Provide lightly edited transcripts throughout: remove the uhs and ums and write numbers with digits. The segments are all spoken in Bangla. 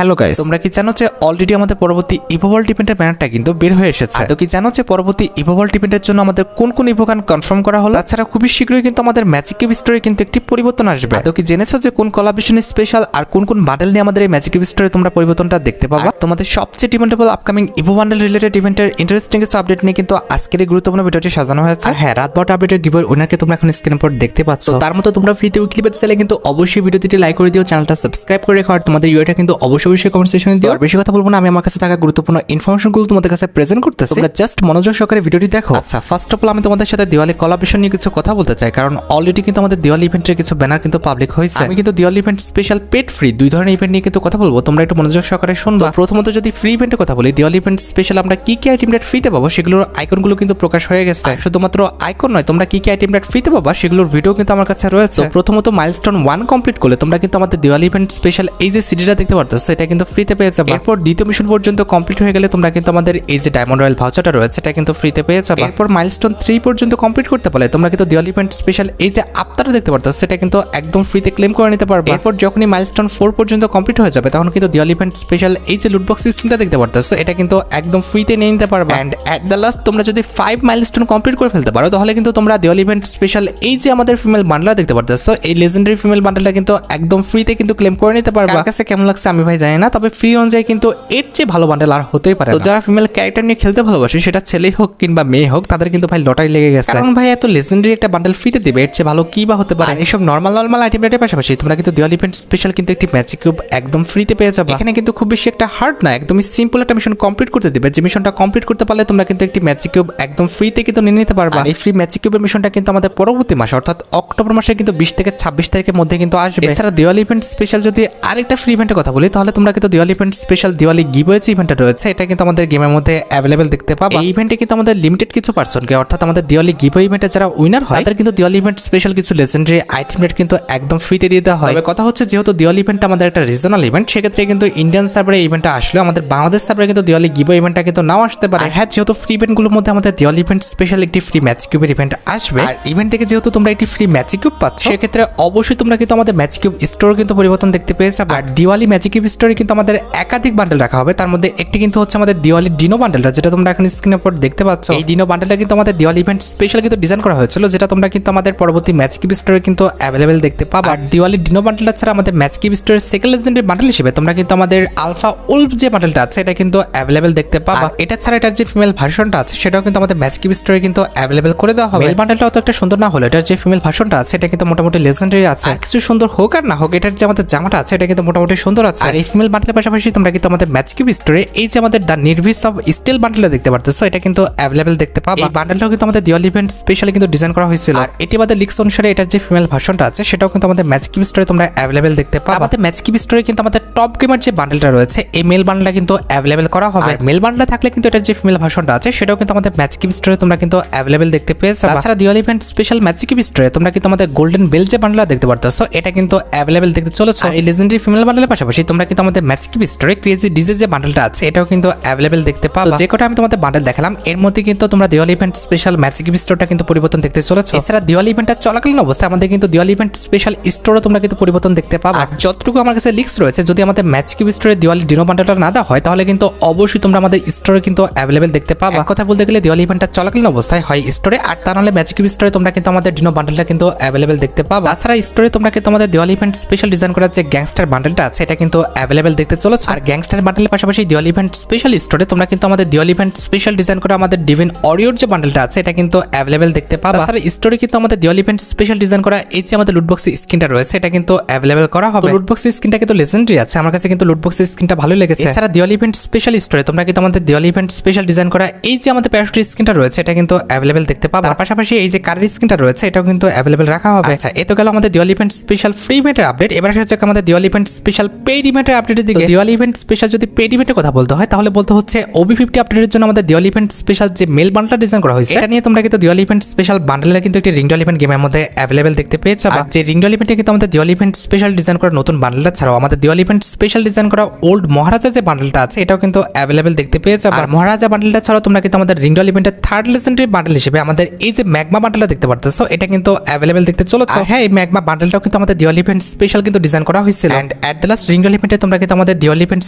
হ্যালো গাইস, তোমরা কি জানো যে অলরেডি আমাদের পরবর্তী ইভোভল্ট ইভেন্টের ব্যানারটা কিন্তু বের হয়ে এসেছে। তো কি জানো যে পরবর্তী ইভোভল্ট ইভেন্টের জন্য আমাদের কোন কোন ইভোগান কনফার্ম করা হলো? তাছাড়া খুবই শীঘ্রই কিন্তু আমাদের ম্যাজিক কিউব স্টোরে কিন্তু একটি পরিবর্তন আসবে। তো কি জেনেছো যে কোন কোলাবরেশন স্পেশাল আর কোন কোন বান্ডেল নিয়ে আমাদের এই ম্যাজিক কিউব স্টোরে তোমরা পরিবর্তনটা দেখতে পাবা? তোমাদের সবচেয়ে demandable upcoming Evo bundle related ইভেন্টের ইন্টারেস্টিং কিছু আপডেট নিয়ে কিন্তু আজকের এই গুরুত্বপূর্ণ ভিডিওটি সাজানো হয়েছে। আর হ্যাঁ, রাত 12টা আপডেটের গিভওয়ে উইনারকে তোমরা এখন স্ক্রিনের উপর দেখতে পাচ্ছ। তার মতো তোমরা ফ্রিতে উইকলি পেতে চাইলে কিন্তু অবশ্যই ভিডিওটি লাইক করে দিও, চ্যানেলটা সাবস্ক্রাইব করে রেখো, আর তোমাদের ইউআইটা কিন্তু অবশ্যই কমেন্ট সেকশনে দিও। আর বেশি কথা বলবো না, আমি আমার কাছে থাকা গুরুত্বপূর্ণ ইনফরমেশনগুলো তোমাদের কাছে প্রেজেন্ট করতেছি, তোমরা জাস্ট মনোযোগ সহকারে ভিডিওটি দেখো। আচ্ছা, ফার্স্ট অফ অল আমি তোমাদের সাথে দিওয়ালি কোলাবরেশন নিয়ে কিছু কথা বলতে চাই, কারণ অলরেডি কিন্তু আমাদের দিওয়ালি ইভেন্টের কিছু ব্যানার কিন্তু পাবলিক হয়েছে। আমি কিন্তু দিওয়ালি ইভেন্ট স্পেশাল পেট ফ্রি দুই ধরনের ইভেন্ট নিয়ে কিন্তু কথা বলবো, তোমরা একটু মনোযোগ সহকারে শুনবা। প্রথমত যদি ফ্রি ইভেন্টের কথা বলি, দিওয়ালি ইভেন্ট স্পেশাল আমরা কি কি আইটেম রেট ফ্রিতে পাবো সেগুলোর আইকনগুলো কিন্তু প্রকাশ হয়ে গেছে। শুধুমাত্র আইকন নয়, তোমরা কি কি আইটেম রেট ফ্রিতে পাবা সেগুলোর ভিডিও কিন্তু আমার কাছে রয়েছে। প্রথমত মাইলস্টোন 1 কমপ্লিট করলে তোমরা কিন্তু আমাদের দিওয়ালি ইভেন্ট স্পেশাল এই যে সিডিটা দেখতে পারতেছো এটা কিন্তু ফ্রিতে পেয়ে যাবে। এরপর দ্বিতীয় মিশন পর্যন্ত কমপ্লিট হয়ে গেলে তোমরা কিন্তু আমাদের এই যে ডায়মন্ড রয়্যাল ভাউচারটা রয়েছে এটা কিন্তু ফ্রিতে পেয়ে যাবে। এরপর মাইলস্টোন 3 পর্যন্ত কমপ্লিট করতে পারলে তোমরা কিন্তু দিওয়ালি ইভেন্ট স্পেশাল এই যে আফতারটা দেখতে পারতেছো সেটা কিন্তু একদম ফ্রিতে ক্লেম করে নিতে পারবে। এরপর যখনই মাইলস্টোন 4 পর্যন্ত কমপ্লিট হয়ে যাবে তখন কিন্তু দিওয়ালি ইভেন্ট স্পেশাল এই যে লুটবক্স সিস্টেমটা দেখতে পারতেছো এটা কিন্তু একদম ফ্রিতে নিয়ে নিতে পারবে। এন্ড এট দ্য লাস্ট তোমরা যদি 5 মাইলস্টোন কমপ্লিট করে ফেলতে পারো তাহলে কিন্তু তোমরা দিওয়ালি ইভেন্ট স্পেশাল এই যে আমাদের ফিমেল বান্ডেলটা দেখতে পারতেছো এই লেজেন্ডারি ফিমেল বান্ডেলটা কিন্তু একদম ফ্রিতে কিন্তু ক্লেম করে নিতে পারবে। আমার কাছে কেমন লাগছে আমি ভাই জানি না, তবে ফ্রি অনুযায়ী কিন্তু এর চেয়ে ভালো বান্ডেল আর হতেই পারে। তো যারা ফিমেল ক্যারেক্টার নিয়ে খেলতে ভালোবাসে, সেটা ছেলে হোক কিংবা মেয়ে হোক, তাদের কিন্তু ভাই লটারি লেগে গেছে। কারণ ভাই এত লেজেন্ডারি একটা বান্ডেল ফ্রিতে দিবে, এর চেয়ে ভালো কি বা হতে পারে? এসব নরমাল আইটেম রেটের পাশাপাশি তোমরা কিন্তু দিওয়ালি ইভেন্ট স্পেশাল কিন্তু একটি ম্যাজিক কিউব একদম ফ্রিতে পেয়ে যাবে। এখানে কিন্তু খুব বেশি একটা হার্ড না, একদমই সিম্পল একটা মিশন কমপ্লিট করতে দিবে। যে মিশনটা কমপ্লিট করতে পারলে তোমরা কিন্তু একটি ম্যাজিক কিউব একদম ফ্রিতে কিন্তু নিয়ে নিতে পারবে। এই ফ্রি ম্যাজিক কিউবের মিশনটা কিন্তু আমাদের পরবর্তী মাসে অর্থাৎ অক্টোবর মাসে কিন্তু 20 থেকে 26 তারিখের মধ্যে কিন্তু আসবে। এছাড়া দিওয়ালি ইভেন্ট স্পেশাল যদি আরেকটা ফ্রি ইভেন্টের কথা বলি তাহলে তোমরা কিন্তু Diwali event special Diwali giveaway যে ইভেন্টটা রয়েছে এটা কিন্তু আমাদের গেমের মধ্যে অ্যাভেলেবেল দেখতে পাবা। এই ইভেন্টে কিন্তু আমাদের লিমিটেড কিছু পার্সনকে অর্থাৎ আমাদের দিওয়ালি গিভওয়ে ইভেন্টে যারা উইনার হয় তাদের কিন্তু দিওয়ালি ইভেন্ট স্পেশাল কিছু লেজেন্ডারি আইটেম রেট কিন্তু একদম ফ্রিতে দিয়ে দেওয়া হয়। তবে কথা হচ্ছে যেহেতু দিওয়ালি ইভেন্টটা আমাদের একটা রিজনাল ইভেন্ট, সেক্ষেত্রে কিন্তু ইন্ডিয়ান সার্ভারে ইভেন্টটা আসলে আমাদের বাংলাদেশ সার্ভারে কিন্তু দিওয়ালি গিভওয়ে ইভেন্টটা কিন্তু নাও আসতে পারে। হ্যাঁ, যেহেতু ফ্রি ইভেন্টগুলোর মধ্যে আমাদের দিওয়ালি ইভেন্ট স্পেশাল একটি ফ্রি ম্যাজিক কিউবের ইভেন্ট আসবে, আর ইভেন্ট থেকে যেহেতু তোমরা একটি ফ্রি ম্যাজিক কিউব পাচ্ছ, সেক্ষেত্রে অবশ্যই তোমরা কিন্তু আমাদের ম্যাজিক কিউব স্টোর কিন্তু পরিবর্তন দেখতে পেয়ে যাবে। আর দিওয়ালি ম্যাজিক কিউব স্টোরে কিন্তু আমাদের একাধিক বান্ডেল রাখা হবে, তার মধ্যে একটি কিন্তু হচ্ছে আমাদের দিওয়ালি ডিনো বান্ডেলটা, যেটা তোমরা এখন স্ক্রিনের উপর দেখতে পাচ্ছ। এই ডিনো বান্ডেলটা কিন্তু আমাদের দিওয়ালি ইভেন্ট স্পেশাল কিন্তু ডিজাইন করা হয়েছিল, যেটা তোমরা কিন্তু আমাদের পরবর্তী ম্যাজিক কিউব স্টোরে কিন্তু অ্যাভেলেবেল দেখতে পাবা। আর দিওয়ালি ডিনো বান্ডেলটা ছাড়া আমাদের ম্যাজিক কিউব স্টোরের সেকেন্ড লেজেন্ডারি বান্ডেল হিসেবে তোমরা কিন্তু আমাদের আলফা উলফ যে বান্ডেলটা আছে এটা কিন্তু অ্যাভেলেবেল দেখতে পাবা। এটা ছাড়া এটার যে ফিমেল ভার্সনটা আছে সেটাও কিন্তু আমাদের ম্যাজিক কিউব স্টোরে কিন্তু অ্যাভেলেবেল করে দেওয়া হবে। মেল বান্ডেলটা অত একটা সুন্দর না হলো, এটার যে ফিমেল ভার্সনটা আছে এটা কিন্তু মোটামুটি লেজেন্ডারি আছে। আর কিছু সুন্দর হোক আর না হোক, এটার যে আমাদের জামাটা আছে এটা কিন্তু মোটামুটি সুন্দর আছে। আর এই ফিমেল বান্ডেলের পাশাপাশি তোমরা কিন্তু আমাদের ম্যাজিক কিউব স্টোরে এই যে আমাদের দ্য নির্ভিস অফ স্টিল বান্ডেলটা দেখতে পারতেছো এটা কিন্তু অ্যাভেলেবেল দেখতে পাবা। এই বান্ডেলটাও কিন্তু আমাদের দিওয়ালি ইভেন্ট স্পেশালি কিন্তু ডিজাইন করা হয়েছিল। আর এটি আমাদের লিক্স অনুসারে এটার যে ফিমেল ভার্সনটা আছে সেটাও কিন্তু আমাদের ম্যাজিক কিউব স্টোরে তোমরা অ্যাভেলেবেল দেখতে পাবা। আমাদের ম্যাজিক কিউব স্টোরে কিন্তু আমাদের টপ গেমার যে বান্ডেলটা রয়েছে এই মেল বান্ডেলটা কিন্তু অ্যাভেলেবেল করা হবে। মেল বান্ডেল থাকলে কিন্তু এটার যে ফিমেল ভার্সনটা আছে সেটাও কিন্তু আমাদের ম্যাজিক কিউব স্টোরে তোমরা কিন্তু অ্যাভেলেবেল দেখতে পেয়ে যাবে। তাছাড়া Diwali event special magic cube স্টোরে তোমরা কিন্তু আমাদের গোল্ডেন বেল যে বান্ডেলটা দেখতে পারতেছো এটা কিন্তু অ্যাভেলেবেল দেখতে চলেছে। এই লেজেন্ডারি ফিমেল বান্ডেলের পাশাপাশি তোমরা কিন্তু আমাদের ম্যাজিক কিউব স্টোরে ক্রেজি ডিজে যে বান্ডেলটা আছে এটাও কিন্তু অ্যাভেলেবেল দেখতে পাবা। যে কটা আমি তোমাদের বান্ডেল দেখালাম এর মধ্যে কিন্তু তোমরা Diwali event special magic cube স্টোরটা কিন্তু পরিবর্তন দেখতে চলেছে। এছাড়া দিওয়ালি ইভেন্টটা চলাকালীন অবস্থায় আমাদের কিন্তু দিওয়ালি ইভেন্ট স্পেশাল স্টোরও তোমরা কিন্তু পরিবর্তন দেখতে পাবা। আর যতটুকু আমার কাছে লিক্স রয়েছে, যদি আমাদের ম্যাজিক কিউব স্টোরে দিওয়ালি ডিনো বান্ডেলটা না দেওয়া হয় তাহলে কিন্তু অবশ্যই তোমরা আমাদের স্টোরে কিন্তু অ্যাভেলেবেল দেখতে পাবা। কথা বলতে গেলে দিওয়ালি ইভেন্টটা চলাকালীন অবস্থায় হয় স্টোরে, আর তা নাহলে ম্যাজিক কিউব স্টোরে তোমরা কিন্তু আমাদের ডিনো বান্ডেলটা কিন্তু অ্যাভেলেবেল দেখতে পাবা। তাছাড়া স্টোরে তোমরা কিন্তু আমাদের দিওয়ালি ইভেন্ট স্পেশাল ডিজাইন করা যে গ্যাংস্টার বান্ডেলটা আছে এটা কিন্তু অ্যাভেলেবেল দেখতে চলেছে। আর গ্যাংস্টার বান্ডেলের পাশাপাশি দিওয়ালি ইভেন্ট স্পেশাল স্টোরে তোমরা কিন্তু আমাদের দিওয়ালি ইভেন্ট স্পেশাল ডিজাইন করা আমাদের ডিভিন অরিওর যে বান্ডেলটা আছে এটা কিন্তু অ্যাভেলেবেল দেখতে পাবা। তাছাড়া স্টোরে কিন্তু আমাদের দিওয়ালি ইভেন্ট স্পেশাল ডিজাইন করা এই যে আমাদের লুটবক্স স্কিনটা রয়েছে এটা কিন্তু অ্যাভেলেবেল করা হবে। লুটবক্স স্কিনটা কিন্তু লেজেন্ডারি আছে, আমার কাছে কিন্তু লুটবক্স স্কিনটা ভালো লেগেছে। এছাড়া দিওয়ালি ইভেন্ট স্পেশাল স্টোরে তোমরা কিন্তু আমাদের দিওয়ালি ইভেন্ট স্পেশাল ডিজাইন করা এই যে আমাদের প্যারাশুট স্কিনটা রয়েছে এটা কিন্তু অ্যাভেলেবেল দেখতে পাবা। তার পাশাপাশি এই যে কারের স্কিনটা রয়েছে এটাও কিন্তু অ্যাভেলেবেল রাখা হবে। আচ্ছা, এ তো গেল আমাদের দিওয়ালি ইভেন্ট স্পেশাল ফ্রি ইভেন্টের আপডেট। এবার হচ্ছে আমাদের দিওয়ালি ইভেন্ট স্পেশাল পেইড ইভেন্টের আপডেটের দিকে। দিওয়ালি ইভেন্ট স্পেশাল যদি পেইড ইভেন্টের কথা বলতে হয় তাহলে বলতে হচ্ছে OB50 আপডেটের জন্য আমাদের দিওয়ালি ইভেন্ট স্পেশাল যে মেল বান্ডেলটা ডিজাইন করা হয়েছে এটা নিয়ে তোমরা কিন্তু দিওয়ালি ইভেন্ট স্পেশাল বান্ডেলের কিন্তু একটি রিংডল ইভেন্ট গেমের মধ্যে অ্যাভেলেবেল দেখতে পেয়ে যাবে। যে রিংডল ইভেন্টে কিন্তু আমাদের দিওয়ালি ইভেন্ট স্পেশাল ডিজাইন করা নতুন বান্ডেলটা ছাড়াও আমাদের দিওয়ালি ইভেন্ট স্পেশাল ডিজাইন করা ওল্ড মহারাজা যে বান্ডেলটা আছে এটাও কিন্তু অ্যাভেলেবেল দেখতে পেয়ে যাবে। আর মহারাজা বান্ডেলটা ছাড়াও তোমরা কিন্তু আমাদের রিংডল ইভেন্টের থার্ড লেজেন্ডারি বান্ডেল হিসেবে আমাদের এই যে ম্যাগমা বান্ডেলটা দেখতে পারতেছো এটা কিন্তু অ্যাভেলেবেল দেখতে চলেছে। হ্যাঁ, এই ম্যাগমা বান্ডেলটাও কিন্তু আমাদের দিওয়ালি ইভেন্ট স্পেশাল কিন্তু ডিজাইন করা হয়েছিল। এন্ড এট দ্য লাস্ট রিংডল ইভেন্টে তোমরা কিন্তু আমাদের দিওয়ালি ইভেন্ট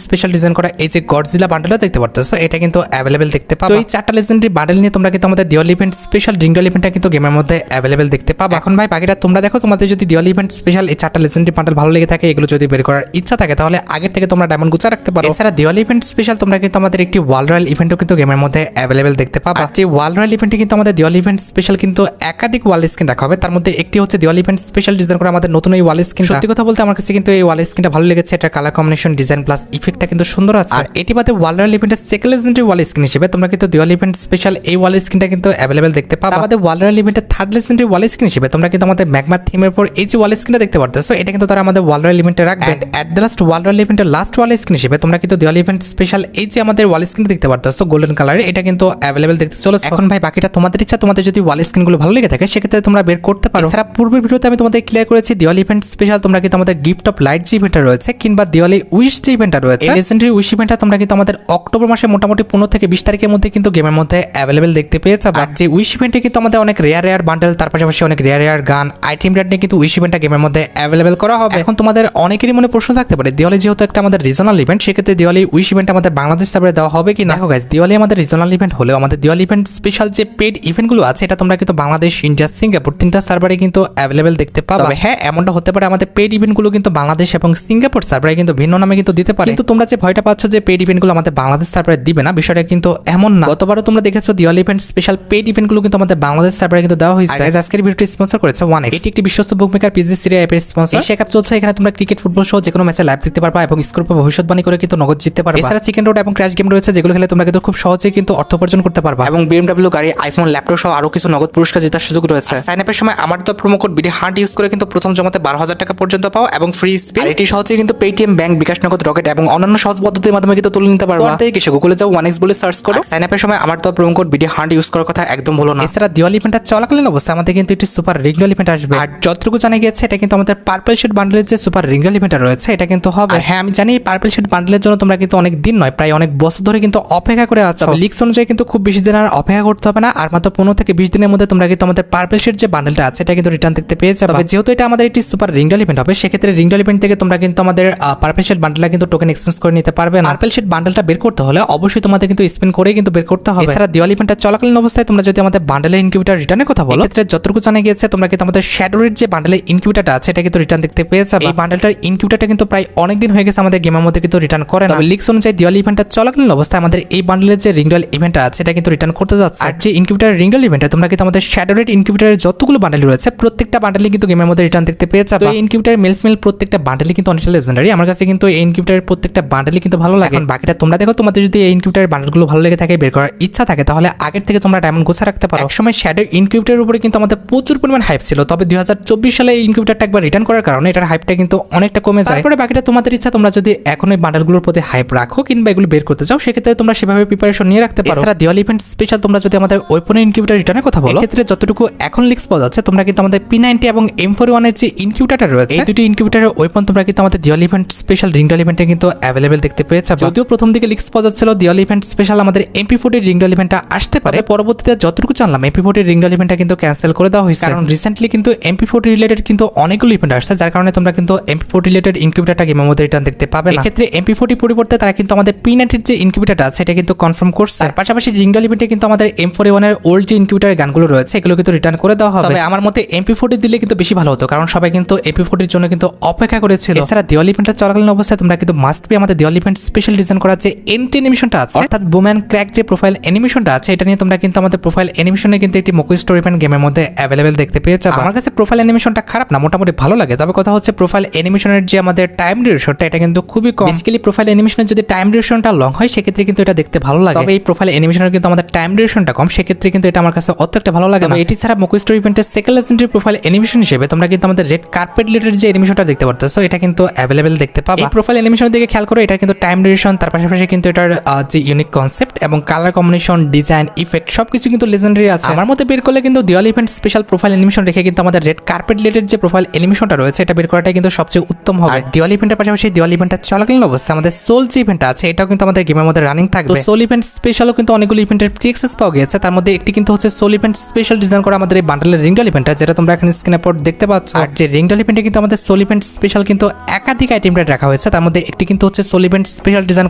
স্পেশাল ডিজাইন করা এই যে গডজিলা বান্ডেলও দেখতে পারতেছো, এটা কিন্তু অ্যাভেলেবেল দেখতে পাবা। তো এই 4টা লেজেন্ডারি বান্ডেল নিয়ে তোমরা কিন্তু আমাদের দিওয়ালি ইভেন্ট স্পেশাল রিংডল ইভেন্টটা কিন্তু গেমের মধ্যে অ্যাভেলেবেল দেখতে পাবা। এখন ভাই বাকিটা তোমরা দেখো, তোমাদের যদি দিওয়ালি ইভেন্ট স্পেশাল এই 4টা লেজেন্ডারি বান্ডেল ভালো লেগে থাকে, এগুলো যদি বের করার ইচ্ছা থাকে তাহলে আগের থেকে তোমরা ডায়মন্ড গুছা রাখতে পারো। এছাড়া দিওয়ালি ইভেন্ট স্পেশাল তোমরা কিন্তু আমাদের একটি ওয়ার্ল্ড রয়্যাল ইভেন্টও কিন্তু গেমের মধ্যে অ্যাভেলেবেল দেখতে পাবা। যে ওয়ার্ল্ড রয়্যাল ইভেন্টে কিন্তু আমাদের দিওয়ালি ইভেন্ট স্পেশাল কিন্তু একাধিক ওয়াল স্ক্রিন রাখা হবে। তার মধ্যে একটি হচ্ছে দিওয়ালি ইভেন্ট স্পেশাল ডিজাইন করা আমাদের নতুন এই ওয়াল স্ক্রিন। সত্যি কথা বলতে আমার কাছে কিন্তু এই ওয়াল স্ক্রিনটা ভালো লেগেছে, এটা কালার কম্বিনেশন ডিজাইন প্লাস ইফেক্টটা কিন্তু সুন্দর আছে। আর এটি বাদে ওয়ার্ল্ড রয়্যাল ইভেন্টের সেকেন্ড লেজেন্ডারি ওয়াল স্ক্রিন হিসেবে তোমরা কিন্তু দিওয়ালি ইভেন্ট স্পেশাল এই ওয়াল স্ক্রিনটা কিন্তু অ্যাভেলেবেল দেখতে পাবা। আমাদের ওয়ার্ল্ড রয়্যাল ইভেন্টের থার্ড লেজেন্ডারি ওয়াল স্ক্রিন হিসেবে তোমরা কিন্তু আমাদের ম্যাগমা থিমের উপর এই যে ওয়াল স্ক্রিনটা দেখতে পারতেছো, এটা কিন্তু তারা আমাদের ওয়ার্ল্ড রয়্যাল ইভেন্টে রাখবে। At the last world royal ইভেন্টের লাস্ট ওয়াল স্ক্রিন হিসেবে তোমরা কিন্তু দিওয়ালি ইভেন্ট স্পেশাল এই যে আমাদের ওয়াল স্ক্রিন দেখতে পারতেছো গোল্ডেন কালারে, এটা কিন্তু অ্যাভেলেবেল দেখতে চলেছে। এখন ভাই বাকিটা তোমাদের ইচ্ছা, তোমাদের যদি ওয়াল স্ক্রিনগুলো ভালো লেগে থাকে সেক্ষেত্রে তোমরা বের করতে পারো। এছাড়া পূর্বের ভিডিওতে আমি তোমাদের ক্লিয়ার করেছি দিওয়ালি ইভেন্ট স্পেশাল তোমরা কিন্তু আমাদের গিফট অফ লাইট যে ইভেন্টটা রয়েছে কিংবা দিওয়ালি উইশ যে ইভেন্টটা রয়েছে, লেজেন্ডারি উইশ ইভেন্টটা তোমরা কিন্তু আমাদের অক্টোবর মাসে মোটামুটি 15 থেকে 20 তারিখের মধ্যে কিন্তু গেমের মধ্যে অ্যাভেলেবেল দেখতে পেয়ে যাবে। আর যে উইশ ইভেন্টে কিন্তু আমাদের অনেক রেয়ার বান্ডেল, তার পাশাপাশি অনেক রেয়ার গান আইটেম রেট নিয়ে কিন্তু উইশ ইভেন্টটা গেমের মধ্যে অ্যাভেলেবেল করা হবে। এখন তোমাদের অনেকেরই মনে প্রশ্ন থাকতে পারে দিওয়ালি যেহেতু একটা আমাদের রিজনাল ইভেন্ট, সেক্ষেত্রে দিওয়ালি উইশ ইভেন্ট আমাদের বাংলাদেশ সার্ভারে দেওয়া হবে কি না। দেখো গাইস, দিওয়ালি আমাদের রিজনাল ইভেন্ট হলেও আমাদের দিওয়ালি ইভেন্ট স্পেশাল যে পেড ইভেন্টগুলো আছে এটা তোমরা কিন্তু বাংলাদেশ, ইন্ডিয়া, সিঙ্গাপুর 3টা সার্ভারে কিন্তু অ্যাভেলেবেল দেখতে পাবে। হ্যাঁ, এমনটা হতে পারে আমাদের পেড ইভেন্টগুলো কিন্তু বাংলাদেশ এবং সিঙ্গাপুর সার্ভারে কিন্তু ভিন্ন নামে কিন্তু দিতে পারে। কিন্তু তোমরা যে ভয়টা পাচ্ছ যে পেড ইভেন্টগুলো আমাদের বাংলাদেশ সার্ভারে দিবে না, বিষয়টা কিন্তু এমন না। গতবারও তোমরা দেখেছো দিওয়ালি ইভেন্ট স্পেশাল পেড ইভেন্টগুলো কিন্তু আমাদের বাংলাদেশ সার্ভারে কিন্তু দেওয়া হয়েছে। আজকের ভিডিওটি স্পন্সর করেছে 1x, এটি একটি বিশ্বস্ত বুকমেকার পিজি সিরিয়া অ্যাপের স্পন্সর। এই শেকআপ চলছে, এখানে তোমরা ক্রিকেট, ফুটবল সহ যে কোনো ম্যাচে লাইভ দেখতে পারবা এবং স্কোর উপর ভবিষ্যৎবাণী করে কিন্তু নগদ জিততে পারবা। এছাড়া চিকেন রোড এবং ক্র্যাশ গেম রয়েছে, যেগুলো খেলে তোমরা কিন্তু খুব সহজেই কিন্তু অর্থ উপার্জন করতে পারবা এবং BMW গাড়ি, আইফোন, ল্যাপটপ সহ আরো কিছু নগদ পুরস্কার জেতার সুযোগ রয়েছে। সাইন আপের সময় আমার তো promo code BD heart use করে কিন্তু প্রথম জমাতে 12,000 টাকা পর্যন্ত পাও এবং ফ্রি স্পিন। আর এটি সহজেই কিন্তু পেটিএম, ব্যাংক, বিকাশ নগদ, রকেট এবং অন্যান্য সহজ পদ্ধতির মাধ্যমে কিন্তু তুলে নিতে পারবা। তাই কিছু গুগলে যাও, 1x বলে সার্চ করো। সাইন আপের সময় আমার তো promo code BD heart use করার কথা একদম ভুলো না। এছাড়া দিওয়ালি ইভেন্টটা চলাকালীন অবস্থায় আমাদের কিন্তু একটি সুপার রিংডল ইভেন্ট আসবে। আর যতটুকু জানা গিয়েছে এটা কিন্তু আমাদের পার্পল শেড বান্ডেলের যে সুপার রিংডল ইভেন্টটা রয়েছে এটা কিন্তু হবে। হ্যাঁ, আমি জানি এই পার্পল শেড বান্ডেলের জন্য তোমরা কিন্তু অনেক দিন নয়, প্রায় অনেক বছর ধরে কিন্তু অপেক্ষা করে আছো। লিক্স অনুযায়ী কিন্তু খুব বেশি দিন আর অপেক্ষা করতে হবে না, আর মাত্র 15 থেকে 20 দিনের মধ্যে তোমরা কিন্তু আমাদের পার্পল শেড যে বান্ডেলটা আছে এটা কিন্তু রিটার্ন দেখতে পেয়ে যাবে। যেহেতু এটা আমাদের একটি সুপার রিংডল ইভেন্ট হবে, সেক্ষেত্রে রিংডল ইভেন্ট থেকে তোমরা কিন্তু আমাদের পার্পল শেড বান্ডেলটা কিন্তু টোকেন এক্সচেঞ্জ করে নিতে পারবে না। পার্পল শেড বান্ডেলটা বের করতে হলে অবশ্যই তোমাদের কিন্তু স্পিন করে কিন্তু বের করতে হবে। এছাড়া দিওয়ালি ইভেন্টটা চলাকালীন অবস্থায় তোমরা যদি আমাদের বান্ডেলের ইনকিউবেটর রিটার্নের কথা বলো, ক্ষেত্রে যতটুকু জানা গিয়েছে তোমরা কিন্তু আমাদের শ্যাডোরের যে বান্ডেলের ইনকিউবেটরটা আছে এটা কিন্তু রিটার্ন দেখতে পেয়ে যাবে। এই বান্ডেলটার ইনকিউবেটরটা কিন্তু প্রায় অনেক দিন হয়ে গেছে আমাদের গেমের মধ্যে কিন্তু রিটার্ন করে না। লিক্স অনুযায়ী দিওয়ালি ইভেন্টটা চলাকালীন অবস্থায় আমাদের এই বান্ডেলের যে রিংডল ইভেন্টটা আছে এটা কিন্তু রিটার্ন করতে যাচ্ছে। আর যে ইনকিউবেটর রিংডল ইভেন্টে তোমরা কিন্তু আমাদের শ্যাডোরের ইনকিউবেটরের যতগুলো বান্ডেল রয়েছে প্রত্যেকটা বান্ডেলই কিন্তু গেমের মধ্যে রিটার্ন দেখতে পেয়ে যাবে। এই ইনকিউবেটর মেল ফিমেল প্রত্যেকটা বান্ডেলই কিন্তু অনেকটা লেজেন্ডারি। আমার কাছে কিন্তু এই ইনকিউবেটরের প্রত্যেকটা বান্ডেলই কিন্তু ভালো লাগে। বাকিটা তোমরা দেখো, তোমাদের যদি এই ইনকিউবেটরের বান্ডেলগুলো ভালো লেগে থাকে, বের করার ইচ্ছা থাকে, তাহলে আগের থেকে তোমরা ডায়মন্ড গোছা রাখতে পারো। একসময় শ্যাডো ইনকিউবেটরের উপরে কিন্তু আমাদের প্রচুর পরিমাণ হাইপ ছিল, তবে 2024 সালে এই ইনকিউবেটরটা একবার রিটার্ন করার কারণে এটার হাইপটা কিন্তু অনেকটা কমে যায়। তারপরে বাকিটা তোমাদের ইচ্ছা, তোমরা যদি এখন এই বান্ডেলগুলোর প্রতি হাইপ রাখো কিংবা এগুলো বের করতে চাও, সেক্ষেত্রে তোমরা সেভাবে প্রিপারেশন নিয়ে রাখতে পারো। এছাড়া দিওয়ালি ইভেন্ট স্পেশাল তোমরা যদি আমাদের ওয়েপনের ইনকিউবেটর রিটার্নের কথা বলো, ক্ষেত্রে যতটুকু এখন লিক্স পাওয়া যাচ্ছে তোমরা কিন্তু আমাদের P90 এবং M41 এর যে ইনকিউবেটরটা রয়েছে, এই দুটি ইনকিউবেটরের ওয়েপন তোমরা কিন্তু আমাদের দিওয়ালি ইভেন্ট স্পেশাল রিংডল ইভেন্টে কিন্তু অ্যাভেলেবেল দেখতে পেয়ে যাবে। যদিও প্রথম দিকে লিক্স পাওয়া যাচ্ছিল দিওয়ালি ইভেন্ট স্পেশাল আমাদের MP40 রিংডল ইভেন্টটা আসতে পারে, পরবর্তীতে যতটুকু জানলাম MP40 রিংডল ইভেন্টটা কিন্তু ক্যান্সেল করে দেওয়া হয়েছে, কারণ রিসেন্টলি কিন্তু MP40 রিলেটেড কিন্তু অনেকগুলো ইভেন্ট আসছে, যার কারণে তোমরা কিন্তু MP40 রিলেটেড ইনকিউবেটরটা গেমের মধ্যে রিটার্ন দেখতে পাবে না। এক্ষেত্রে MP40 পরিবর্তে তারা কিন্তু আমাদের P90 এর যে ইনকিউবেটরটা আছে এটা কিন্তু কনফার্ম করছে। তার পাশাপাশি রিংডল ইভেন্টে কিন্তু আমাদের M41 এর ওল্ড যে ইনকিউবেটরের গানগুলো রয়েছে এগুলো কিন্তু রিটার্ন করে দেওয়া হবে। তবে আমার মতে MP40 দিলে কিন্তু বেশি ভালো হতো, কারণ সবাই কিন্তু MP40 এর জন্য কিন্তু অপেক্ষা করেছিল। এছাড়া দিওয়ালি ইভেন্টটা চলাকালীন অবস্থায় তোমরা কিন্তু মাস্ট বি আমাদের দিওয়ালি ইভেন্ট স্পেশাল ডিজাইন করা যে এন্ড অ্যানিমেশনটা আছে, অর্থাৎ বুম্যান ক্র্যাক যে প্রোফাইল অ্যানিমেশনটা আছে, এটা নিয়ে তোমরা কিন্তু আমাদের প্রোফাইল অ্যানিমেশনে কিন্তু একটি মোকো স্টোরি ইভেন্ট গেমের মধ্যে অ্যাভেলেবেল দেখতে পেয়ে যাবে। আমার কাছে প্রোফাইল অ্যানিমেশনটা খারাপ না, মোটামুটি ভালো লাগে। তবে কথা হচ্ছে প্রোফাইল অ্যানিমেশনের যে আমাদের টাইম ডিউরেশনটা এটা কিন্তু খুবই কম। বেসিক্যালি প্রোফাইল অ্যানিমেশনের যদি টাইম ডিউরেশনটা লং হয় সেক্ষেত্রে কিন্তু এটা দেখতে ভালো লাগে, তবে এই প্রোফাইল অ্যানিমেশনের কিন্তু আমাদের টাইম ডিউরেশনটা কম, সেক্ষেত্রে কিন্তু এটা আমার কাছে অত একটা ভালো লাগে না। এটি ছাড়া মোকো স্টোরি ইভেন্টের সেকেন্ড লেজেন্ডারি প্রোফাইল অ্যানিমেশন হিসেবে তোমরা কিন্তু আমাদের রেড কার্পেট রিলেটেড যে অ্যানিমেশনটা দেখতে পারতেছো এটা কিন্তু অ্যাভেলেবেল দেখতে পাবে। এই প্রোফাইল অ্যানিমেশনের দিকে খেয়াল করো, এটা কিন্তু টাইম ডিউরেশন, তার পাশাপাশি কিন্তু এটার যে ইউনিক কনসেপ্ট এবং কালার কম্বিনেশন, ডিজাইন, ইফেক্ট সবকিছু কিন্তু লেজেন্ডারি আছে। আমার মতে বের করলে কিন্তু Diwali event special profile animation রেখে কিন্তু আমাদের রেড কার্পেট রিলেটেড যে প্রোফাইল অ্যানিমেশনটা রয়েছে এটা বের করাটাই কিন্তু সবচেয়ে উত্তম হবে। দিওয়ালি ইভেন্টের পাশাপাশি দিওয়ালি ইভেন্টের চলাকালীন অবস্থায় আমাদের সোল যে ইভেন্টটা আছে এটাও কিন্তু আমাদের গেমের মধ্যে রানিং থাকবে। সোল ইভেন্ট স্পেশালও কিন্তু অনেকগুলো ইভেন্টের প্রি অ্যাক্সেস পাওয়া গেছে, তার মধ্যে একটি কিন্তু হচ্ছে সোল ইভেন্ট স্পেশাল ডিজাইন করা আমাদের এই বান্ডেলের রিংডল ইভেন্টটা, যেটা তোমরা এখানে স্ক্রিনের উপর দেখতে পাচ্ছ। আর যে রিংডল ইভেন্টে কিন্তু আমাদের সোল ইভেন্ট স্পেশাল কিন্তু একাধিক আইটেম রেট রাখা রাখা হয়েছে। তার মধ্যে একটি কিন্তু হচ্ছে সোল ইভেন্ট স্পেশাল ডিজাইন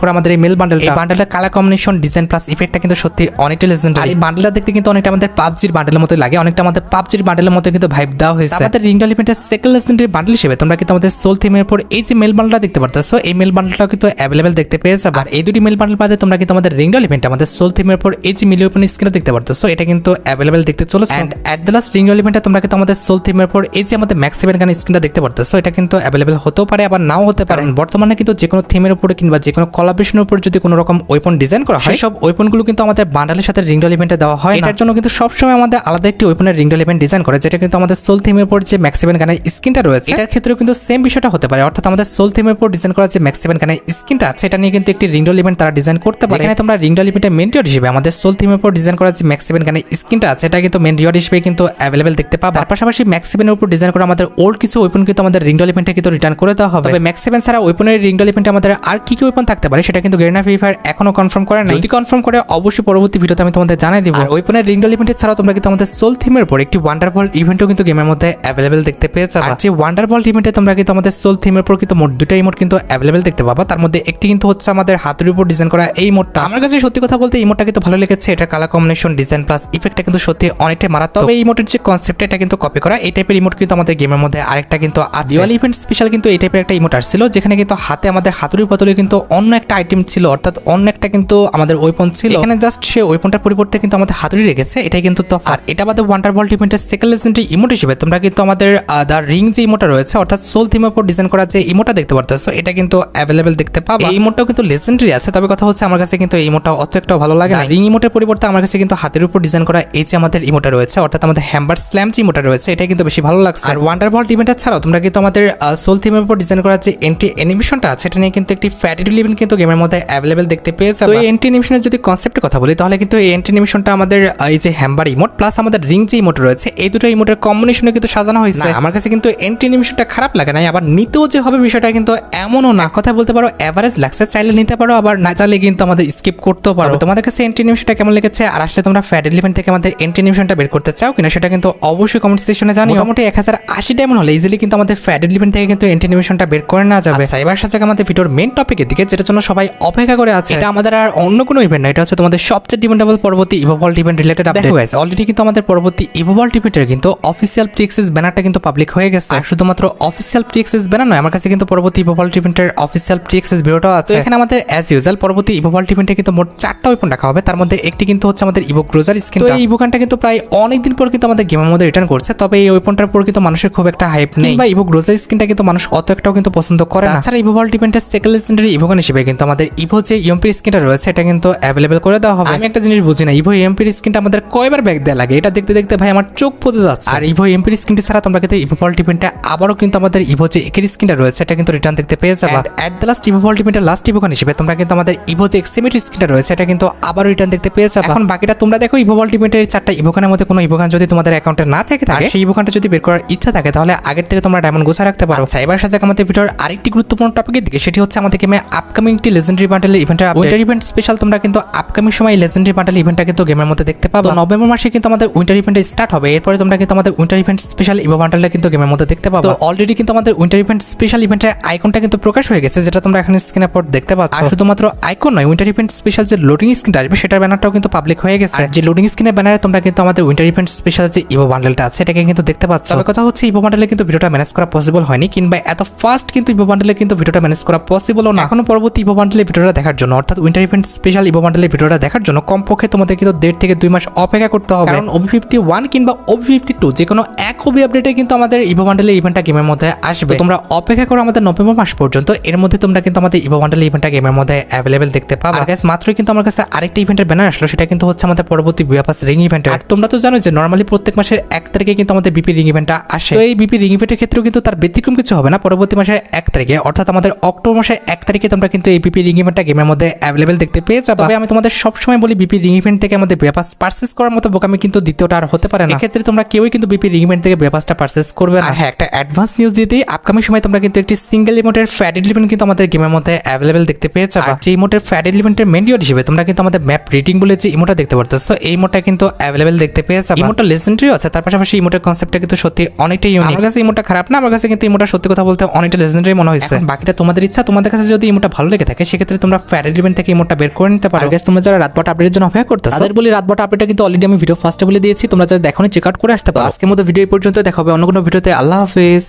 করা আমাদের এই মেল বান্ডেল। এই বান্ডেলের কালার কম্বিনেশন, ডিজাইন প্লাস ইফেক্টটা কিন্তু সত্যি অনেকটা লেজেন্ডারি। এই বান্ডেলটা দেখতে কিন্তু অনেকটা আমাদের পাবজির বান্ডেলের মতো লাগে, অনেকটা আমাদের পাবজির বান্ডেলের মতো কিন্তু ভাইব দেওয়া হয়েছে। আমাদের রিংডল ইভেন্টের সেকেন্ড লেজেন্ডারি বান্ডেল হিসেবে তোমরা কিন্তু আমাদের সোল থিমের উপর এই যে মেল বান্ডেলটা দেখতে পারতেছো, এই মেল বান্ডেলটাও কিন্তু অ্যাভেলেবেল দেখতে পেয়ে যাবে। আর এই দুটি মেল বান্ডেল বাদে তোমরা কিন্তু আমাদের রিংডল ইভেন্টে আমাদের সোল থিমের উপর এই যে মিলি ওপেন স্ক্রিনটা দেখতে পারতেছো, এটা কিন্তু অ্যাভেলেবেল দেখতে চলেছে। এন্ড এট দ্য লাস্ট রিংডল ইভেন্টে তোমরা কিন্তু আমাদের সোল থিমের উপর এই যে আমাদের ম্যাক্স 7 গান স্ক্রিনটা দেখতে পারতেছো, এটা কিন্তু অ্যাভেলেবেল হতেও পারে আবার নাও হতে পারে। বর্তমানে কিন্তু যে কোনো থিমের উপরে কিংবা যে কোনো কোলাবরেশনের উপর যদি কোনো রকম ওয়েপন ডিজাইন করা হয়, সব ওয়েপনগুলো কিন্তু আমাদের বান্ডেলের সাথে রিংডল ইভেন্টে দেওয়া হয়। এটার জন্য কিন্তু সবসময় আমাদের আলাদা একটি ওয়েপনের রিংডল ইভেন্ট ডিজাইন করে, যেটা কিন্তু আমাদের সোল থিমের উপর যে ম্যাক্স 7 গানের স্ক্রিনটা রয়েছে, এটার ক্ষেত্রেও কিন্তু সেম বিষয়টা হতে পারে। অর্থাৎ আমাদের সোল থিমের উপর ডিজাইন করা যে ম্যাক্স 7 গানের স্ক্রিনটা আছে, এটা নিয়ে কিন্তু একটি রিংডল ইভেন্ট তারা ডিজাইন করতে পারে। এখানে তোমরা রিংডল ইভেন্টের মেন রিওয়ার্ড হিসেবে আমাদের সোল থিমের উপর ডিজাইন করা যে ম্যাক্স 7 গানের স্ক্রিনটা আছে, এটা কিন্তু মেন রিওয়ার্ড হিসেবে কিন্তু অ্যাভেলেবেল দেখতে পাবে। তার পাশাপাশি ম্যাক্স 7 এর উপর ডিজাইন করা আমাদের ওল্ড কিছু ওয়েপন কিন্তু আমাদের রিংডল ইভেন্টে কিন্তু রিটার্ন করে দেওয়া হবে। তবে ম্যাক্স 7 ছাড়া ওয়েপনের রিংডল ইভেন্টে আমাদের আর কি ওয়েপন থাকতে পারে সেটা কিন্তু গেরিনা ফ্রি ফায়ার এখনো কনফার্ম করে নাই। যদি কনফার্ম করে অবশ্যই পরবর্তী ভিডিওতে আমি তোমাদের জানাই দিব। আর ওয়েপনের রিংডল ইভেন্টে ছাড়াও তোমরা কিন্তু আমাদের সোল থিমের উপর একটি ওয়ান্ডারবল ইভেন্টও কিন্তু গেমের মধ্যে অ্যাভেলেবেল দেখতে পেয়ে যাবে। আর যে ওয়ান্ডারবল ইভেন্টে তোমরা কিন্তু আমাদের সোল থিমের উপর কিন্তু মোট দুটো ইমোট কিন্তু অ্যাভেলেবেল দেখতে পাবা। তার মধ্যে একটি কিন্তু হচ্ছে আমাদের হাতের উপর ডিজাইন করা এই ইমোটটা। আমার কাছে সত্যি কথা বলতে এই ইমোটটা কিন্তু ভালো লেগেছে। এটা কালার কম্বিনেশন, ডিজাইন প্লাস ইফেক্টটা কিন্তু সত্যি অনেকটাই মারাত্মক। তবে এই ইমোটের যে কনসেপ্ট, এটা কিন্তু কপি করা। এই টাইপের ইমোট কিন্তু আমাদের গেমের মধ্যে আরেকটা কিন্তু দিওয়ালি ইভেন্ট স্পেশাল কিন্তু এই টাইপের একটা ইমোট আসছিল, যেখানে কিন্তু হাতে আমাদের হাতুড়ির বদলে কিন্তু অন্য একটা আইটেম ছিল, অর্থাৎ অন্য একটা কিন্তু আমাদের ওয়েপন ছিল। এখানে জাস্ট সে ওয়েপনটার পরিবর্তে কিন্তু আমাদের হাতুড়ি রেখেছে, এটাই কিন্তু তফাৎ। আর এটা বাদে ওয়ান্ডারবল ইভেন্টের সেকেন্ড লেজেন্ডারি ইমোট হিসেবে তোমরা কিন্তু আমাদের দা রিং যে ইমোটটা রয়েছে, অর্থাৎ সোল থিমের উপর ডিজাইন করা যে ইমোটটা দেখতে পারতেছো, এটা কিন্তু অ্যাভেলেবেল দেখতে পাবা। এই ইমোটটাও কিন্তু লেজেন্ডারি আছে। তবে কথা হচ্ছে আমার কাছে কিন্তু এই ইমোটটা অত একটা ভালো লাগে না। রিং ইমোটের পরিবর্তে আমার কাছে কিন্তু হাতের উপর ডিজাইন করা এই যে আমাদের ইমোটটা রয়েছে, অর্থাৎ আমাদের হ্যাম্বার স্ল্যাম যে ইমোটটা রয়েছে, এটা কিন্তু বেশি ভালো লাগছে। আর ওয়ান্ডারবল ইভেন্টটা ছাড়াও তোমরা কিন্তু আমাদের সোল থিমের উপর ডিজাইন করা যে এন্টি অ্যানিমেশনটা আছে, এটা নিয়ে কিন্তু একটি ফ্যাটিডুল ইভেন্ট কিন্তু গেমের মধ্যে অ্যাভেলেবেল দেখতে পেয়ে যাবে। তো এই এন্টি অ্যানিমেশনের যদি কনসেপ্টের কথা বলি, তাহলে কিন্তু এই এন্টি অ্যানিমেশনটা আমাদের এই যে হ্যাম্বার ইমোট প্লাস আমাদের রিং যে ইমোট রয়েছে, এই দুটো ইমোটের কম্বিনেশনে কিন্তু সাজানো হয়েছে। আমার কাছে কিন্তু এন্টি অ্যানিমেশনটা খারাপ লাগে না, আবার নিতেও যে হবে বিষয়টা কিন্তু এমনও না। কথা বলতে পারো এভারেজ লাগছে, চাইলে নিতে পারো, আবার না চাইলে কিন্তু আমাদের স্কিপ করতেও পারো। তোমাদের কাছে এন্টি অ্যানিমেশনটা কেমন লেগেছে, আর আসলে তোমরা ফ্যাটিডুল ইভেন্ট থেকে আমাদের এন্টি অ্যানিমেশনটা বের করতে চাও কিনা সেটা কিন্তু অবশ্যই কমেন্ট সেকশনে জানিও। মোটামুটি 1080 ডায়মন্ড হলে ইজিলি কিন্তু আমাদের ফ্যাটিডুল ইভেন্ট থেকে কিন্তু এন্টি অ্যানিমেশনটা বের করে নেওয়া যাবে। সাইবার সাথে আমাদের ভিডিওর মেইন টপিকের দিকে, যেটার জন্য সবাই অপেক্ষা করে আছে। এটা আমাদের আর অন্য কোনো ইভেন্ট না, এটা হচ্ছে তোমাদের সবচেয়ে ডিমান্ডেবল পরবর্তী ইভোভল্ট ইভেন্ট রিলেটেড আপডেট। দেখো গাইস, অলরেডি কিন্তু আমাদের পরবর্তী ইভোভল্ট ইভেন্টের কিন্তু অফিসিয়াল প্রি-অ্যাক্সেস ব্যানারটা কিন্তু পাবলিক হয়ে গেছে। আর শুধুমাত্র অফিসিয়াল প্রি-অ্যাক্সেস ব্যানার নয়, আমার কাছে কিন্তু পরবর্তী ইভোভল্ট ইভেন্টের অফিসিয়াল প্রি-অ্যাক্সেস ভিডিওটাও আছে। এখানে আমাদের অ্যাজ ইউজুয়াল পরবর্তী ইভোভল্ট ইভেন্টে কিন্তু মোট 4টা ওয়েপন রাখা হবে। তার মধ্যে একটি কিন্তু হচ্ছে আমাদের ইভো গ্রোজার স্কিন। তো এই ইভোগানটা কিন্তু প্রায় অনেক দিন পর কিন্তু আমাদের গেমের মধ্যে রিটার্ন করছে। তবে এই ওয়েপনটার উপর কিন্তু মানুষের খুব একটা হাইপ নেই, বা ইভো গ্রোজার স্কিনটা কিন্তু মানুষ অত একটাও কিন্তু পছন্দ করে না। তাছাড়া ইভোভল্ট ইভেন্টের সেকেন্ড লেজেন্ডারি ইভোগান হিসেবে কিন্তু আমাদের ইভো যে ইএমপি স্কিনটা রয়েছে, এটা কিন্তু অ্যাভেলেবল করে দেওয়া হবে। আমি একটা জিনিস বুঝি না, ইভো ইএমপি স্কিনটা আমাদের কয়বার ব্যাক দেওয়া লাগে, এটা দেখতে দেখতে ভাই আমার চোখ পড়ে যাচ্ছে। আর ইভো ইএমপি স্কিনটি ছাড়া তোমরা কিন্তু ইভোভল্ট ইভেন্টে আবারও কিন্তু আমাদের ইভো যে একের স্কিনটা রয়েছে, এটা কিন্তু রিটার্ন দেখতে পেয়ে যাবে। এট দ্য লাস্ট ইভোভল্ট ইভেন্টের লাস্ট ইভোগান হিসেবে তোমরা কিন্তু আমাদের ইভো যে এক্সিমেট স্কিনটা রয়েছে, এটা কিন্তু আবারও রিটার্ন দেখতে পেয়ে যাবে। এখন বাকিটা তোমরা দেখো। ইভোভল্ট ইভেন্টের 4টা ইভোগানের মধ্যে কোনো ইভোগান যদি তোমাদের অ্যাকাউন্টে না থাকে, সেই ইভোগানটা যদি বের করার ইচ্ছা থাকে, তাহলে আগের থেকে তোমরা ডায়মন্ড গোছা রাখতে পারো। সাইবার সাথে আমাদের ভিডিওর আরেকটি গুরুত্বপূর্ণ টপিকের দিকে, সেটি হচ্ছে আমাদের গেমে আপকামিং একটি লেজেন্ডারি বান্ডেল ইভেন্টের উইন্টার ইভেন্ট স্পেশাল। তোমরা কিন্তু আপকামিং সময় লেজেন্ডারি বান্ডেল ইভেন্টটা কিন্তু গেমের মধ্যে দেখতে পাবো। নভেম্বর মাসে কিন্তু আমাদের উইন্টার ইভেন্ট স্টার্ট হবে। এরপরে তোমরা কিন্তু আমাদের উইন্টার ইভেন্ট স্পেশাল ইভো বান্ডেলটা কিন্তু গেমের মধ্যে দেখতে পাবো। অলরেডি কিন্তু আমাদের উইন্টার ইভেন্ট স্পেশাল ইভেন্টের আইকনটা কিন্তু প্রকাশ হয়ে গেছে, যেটা তোমরা এখানে স্ক্রিনের পর দেখতে পাচ্ছ। আর শুধুমাত্র আইকন নয়, উইন্টার ইভেন্ট স্পেশাল যে লোডিং স্ক্রিনটা আসবে, সেটার ব্যানারটাও কিন্তু পাবলিক হয়ে গেছে। যে লোডিং স্ক্রিনের ব্যানারে তোমরা কিন্তু আমাদের উইন্টার ইভেন্ট স্পেশাল যে ইভো বান্ডেলটা আছে, এটাকে কিন্তু দেখতে পাচ্ছ। তবে কথা হচ্ছে ইভো বান্ডেলে কিন্তু ভিডিওটা ম্যানেজ করা পসিবল হয়নি, কিংবা এত ফাস্ট কিন্তু ইভো বান্ডেলে কিন্তু ভিডিওটা ম্যানেজ করা পসিবলও না। এখনো পরবর্তী ইভো বান্ডেলের ভিডিওটা দেখার জন্য, অর্থাৎ উইন্টার ইভেন্ট স্পেশাল ইভো বান্ডেলের ভিডিওটা দেখার জন্য কমপক্ষে তোমাদের কিন্তু 1.5 থেকে 2 মাস অপেক্ষা করতে হবে। কারণ OB51 কিংবা OB52 যে কোনো এক ওবি আপডেটে কিন্তু আমাদের ইভো বান্ডেলের ইভেন্টটা গেমের মধ্যে আসবে। তোমরা অপেক্ষা করো আমাদের নভেম্বর মাস পর্যন্ত, এর মধ্যে তোমরা কিন্তু আমাদের ইভো বান্ডেলের ইভেন্টটা গেমের মধ্যে অ্যাভেলেবেল দেখতে পাবে। আর গাইস, মাত্রই কিন্তু আমার কাছে আরেকটা ইভেন্টের ব্যানার আসলো, সেটা কিন্তু হচ্ছে আমাদের পরবর্তী বিয়াপাস রিং ইভেন্ট। আর তোমরা তো জানো যে নরমালি প্রত্যেক মাসের 1 তারিখে কিন্তু আমাদের বিপি রিং ইভেন্টটা আসে। তো এই বিপি রিং ইভেন্টের ক্ষেত্রেও কিন্তু তার ব্যতিক্রম কিছু হবে না। পরবর্তী মাসের 1 তারিখে, অর্থাৎ আমাদের অক্টোবর মাসের 1 তারিখে তোমরা কিন্তু এই বিপি রিং ইভেন্টটা গেমের মধ্যে অ্যাভেলেবেল দেখতে পেয়ে যাবে। তবে আমি তোমাদের সবসময় বলি, বিপি রিং ইভেন্ট থেকে আমাদের বিয়াপাস পারচেজ করার মতো বোকামি কিন্তু দ্বিতীয়টা আর হতে পারে না। এক্ষেত্রে তোমরা কেউই কিন্তু বিপি রিং ইভেন্ট থেকে বিয়াপাসটা পারচেজ করবে না। হ্যাঁ, একটা অ্যাডভান্স নিউজ দিতেই আপকামিং সময় তোমরা কিন্তু একটি সিঙ্গেল ইমোটের ফ্যাটিডুল ইভেন্ট কিন্তু আমাদের গেমের মধ্যে অ্যাভেলেবেল দেখতে পেয়ে যাবে। যে ইমোটের ফ্যাটিডুল ইভেন্টের মেন রিওয়ার্ড হিসেবে তোমরা কিন্তু আমাদের ম্যাপ রিডিং বলে যে ইমোটা দেখতে পারতেছো, এই ইমোটা কিন্তু অ্যাভেলেবেল দেখতে পেয়ে যাবে। ইমোটা লেজেন্ডারি আছে, তার পাশাপাশি ইমোটের কনসেপ্টটা কিন্তু সত্যি অনেকটাই ইউনিক। আমার কাছে ইমোটা খারাপ না, আমার কাছে কিন্তু ইমোটা সত্যি কথা বলতে অনেকটা লেজেন্ডারি মনে হয়েছে। এখন বাকিটা তোমাদের ইচ্ছা। তোমাদের কাছে যদি ইমোটা ভালো লেগে থাকে সেক্ষেত্রে তোমরা ফ্যারেড ইভেন্ট থেকে ইমোটা বের করে নিতে পারো। গাইস তোমরা যারা রাতবাট আপডেটের জন্য অপেক্ষা করতেছো তাদের বলি রাতবাট আপডেটটা কিন্তু অলরেডি আমি ভিডিও ফার্স্টে বলে দিয়েছি, তোমরা যারা দেখোনি চেক আউট করে আসতে পারো। আজকের মতো ভিডিও এই পর্যন্ত, দেখা হবে অন্য কোনো ভিডিওতে। আল্লাহ হাফেজ।